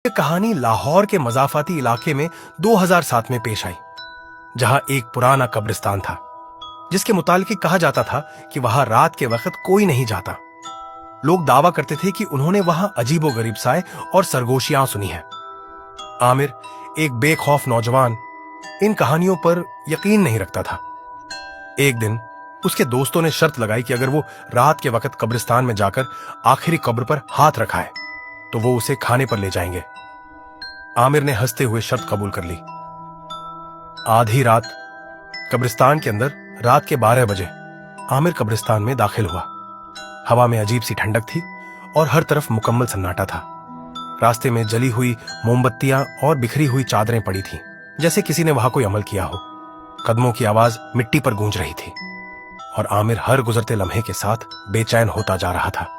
ये कहानी लाहौर के मजाफाती इलाके में 2007 में पेश आई, जहां एक पुराना कब्रिस्तान था जिसके मुतालिक कहा जाता था कि वहां रात के वक्त कोई नहीं जाता। लोग दावा करते थे कि उन्होंने वहां अजीबोगरीब साए और सरगोशियां सुनी है। आमिर, एक बेखौफ नौजवान, इन कहानियों पर यकीन नहीं रखता था। एक दिन उसके दोस्तों ने शर्त लगाई कि अगर वो रात के वक्त कब्रिस्तान में जाकर आखिरी कब्र पर हाथ रखाए तो वो उसे खाने पर ले जाएंगे। आमिर ने हंसते हुए शर्त कबूल कर ली। आधी रात कब्रिस्तान के अंदर, रात के 12 बजे आमिर कब्रिस्तान में दाखिल हुआ। हवा में अजीब सी ठंडक थी और हर तरफ मुकम्मल सन्नाटा था। रास्ते में जली हुई मोमबत्तियां और बिखरी हुई चादरें पड़ी थीं, जैसे किसी ने वहां कोई अमल किया हो। कदमों की आवाज मिट्टी पर गूंज रही थी और आमिर हर गुजरते लम्हे के साथ बेचैन होता जा रहा था।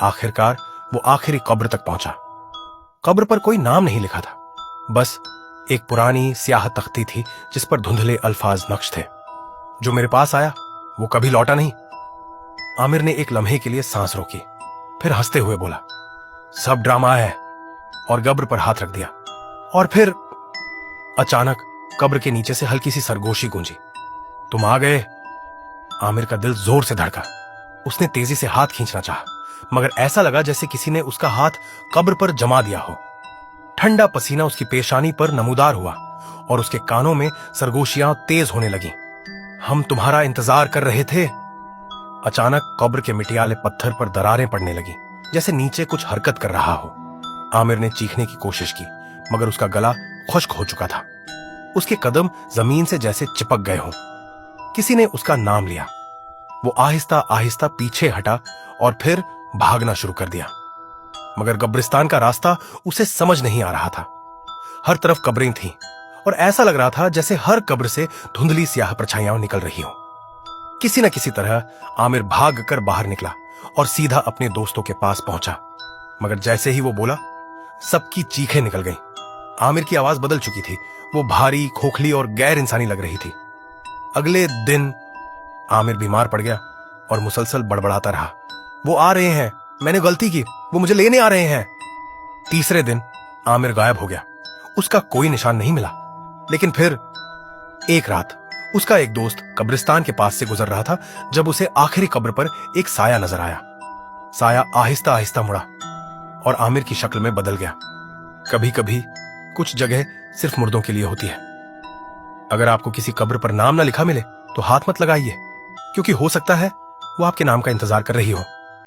आखिरकार वो आखिरी कब्र तक पहुंचा। कब्र पर कोई नाम नहीं लिखा था, बस एक पुरानी स्याह तख्ती थी जिस पर धुंधले अल्फाज नक्श थे। जो मेरे पास आया वो कभी लौटा नहीं। आमिर ने एक लम्हे के लिए सांस रोकी, फिर हंसते हुए बोला, सब ड्रामा है, और कब्र पर हाथ रख दिया। और फिर अचानक कब्र के नीचे से हल्की सी सरगोशी गूंजी। तुम आ गए। आमिर का दिल जोर से धड़का। उसने तेजी से हाथ खींचना चाहा, मगर ऐसा लगा जैसे किसी ने उसका हाथ कब्र पर जमा दिया हो। ठंडा पसीना उसकी पेशानी पर नमूदार हुआ और उसके कानों में सरगोशियां तेज होने लगीं। हम तुम्हारा इंतजार कर रहे थे। अचानक कब्र के मिटियाले पत्थर पर दरारें पड़ने लगी, जैसे नीचे कुछ हरकत कर रहा हो। आमिर ने चीखने की कोशिश की, मगर उसका गला खुश्क हो चुका था। उसके कदम जमीन से जैसे चिपक गए हों। किसी ने उसका नाम लिया। वो आहिस्ता आहिस्ता पीछे हटा और फिर भागना शुरू कर दिया, मगर कब्रिस्तान का रास्ता उसे समझ नहीं आ रहा था। हर तरफ कब्रें थीं और ऐसा लग रहा था जैसे हर कब्र से धुंधली स्याह परछाइयां निकल रही हों। किसी न किसी तरह आमिर भाग कर बाहर निकला और सीधा अपने दोस्तों के पास पहुंचा, मगर जैसे ही वो बोला, सबकी चीखें निकल गईं। आमिर की आवाज बदल चुकी थी। वो भारी, खोखली और गैर इंसानी लग रही थी। अगले दिन आमिर बीमार पड़ गया और मुसलसल बड़बड़ाता रहा, वो आ रहे हैं, मैंने गलती की, वो मुझे लेने आ रहे हैं। तीसरे दिन आमिर गायब हो गया। उसका कोई निशान नहीं मिला। लेकिन फिर एक रात उसका एक दोस्त कब्रिस्तान के पास से गुजर रहा था जब उसे आखिरी कब्र पर एक साया नजर आया। साया आहिस्ता आहिस्ता मुड़ा और आमिर की शक्ल में बदल गया। कभी कभी कुछ जगह सिर्फ मुर्दों के लिए होती है। अगर आपको किसी कब्र पर नाम ना लिखा मिले तो हाथ मत लगाइए, क्योंकि हो सकता है वो आपके नाम का इंतजार कर रही हो।